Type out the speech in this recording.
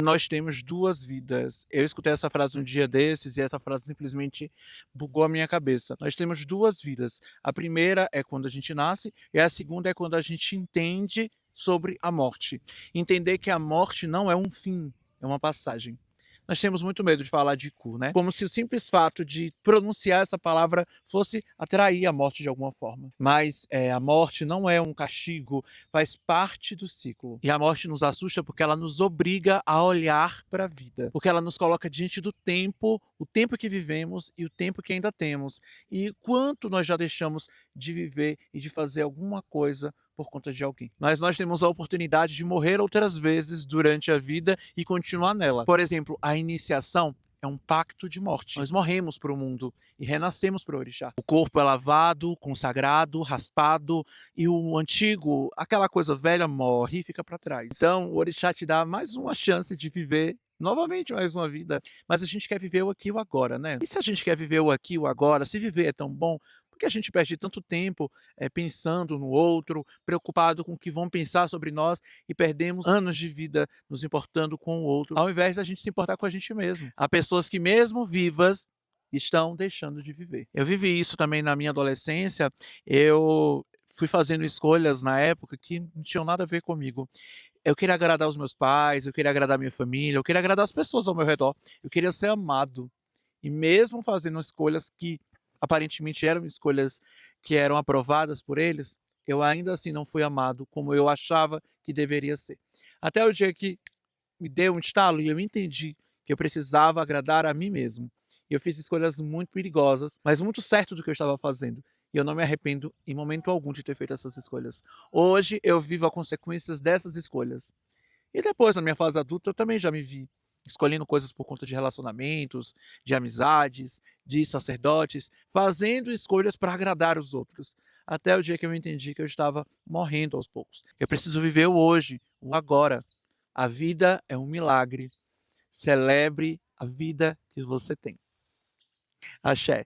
Nós temos 2 vidas. Eu escutei essa frase um dia desses e essa frase simplesmente bugou a minha cabeça. Nós temos 2 vidas. A primeira é quando a gente nasce e a segunda é quando a gente entende sobre a morte. Entender que a morte não é um fim, é uma passagem. Nós temos muito medo de falar de cu, né? Como se o simples fato de pronunciar essa palavra fosse atrair a morte de alguma forma. Mas a morte não é um castigo, faz parte do ciclo. E a morte nos assusta porque ela nos obriga a olhar para a vida. Porque ela nos coloca diante do tempo, o tempo que vivemos e o tempo que ainda temos. E quanto nós já deixamos de viver e de fazer alguma coisa por conta de alguém. Mas nós temos a oportunidade de morrer outras vezes durante a vida e continuar nela. Por exemplo, a iniciação é um pacto de morte. Nós morremos para o mundo e renascemos para o orixá. O corpo é lavado, consagrado, raspado e o antigo, aquela coisa velha, morre e fica para trás. Então o orixá te dá mais uma chance de viver novamente mais uma vida, mas a gente quer viver o aqui e o agora, né? E se a gente quer viver o aqui e o agora, se viver é tão bom, por que a gente perde tanto tempo pensando no outro, preocupado com o que vão pensar sobre nós e perdemos anos de vida nos importando com o outro, ao invés da gente se importar com a gente mesmo? Há pessoas que mesmo vivas estão deixando de viver. Eu vivi isso também na minha adolescência, eu fui fazendo escolhas na época que não tinham nada a ver comigo. Eu queria agradar os meus pais, eu queria agradar minha família, eu queria agradar as pessoas ao meu redor, eu queria ser amado. E mesmo fazendo escolhas que aparentemente eram escolhas que eram aprovadas por eles, eu ainda assim não fui amado como eu achava que deveria ser. Até o dia que me deu um estalo e eu entendi que eu precisava agradar a mim mesmo. E eu fiz escolhas muito perigosas, mas muito certo do que eu estava fazendo. E eu não me arrependo em momento algum de ter feito essas escolhas. Hoje eu vivo as consequências dessas escolhas. E depois, na minha fase adulta, eu também já me vi escolhendo coisas por conta de relacionamentos, de amizades, de sacerdotes, fazendo escolhas para agradar os outros. Até o dia que eu entendi que eu estava morrendo aos poucos. Eu preciso viver o hoje, o agora. A vida é um milagre. Celebre a vida que você tem. Axé.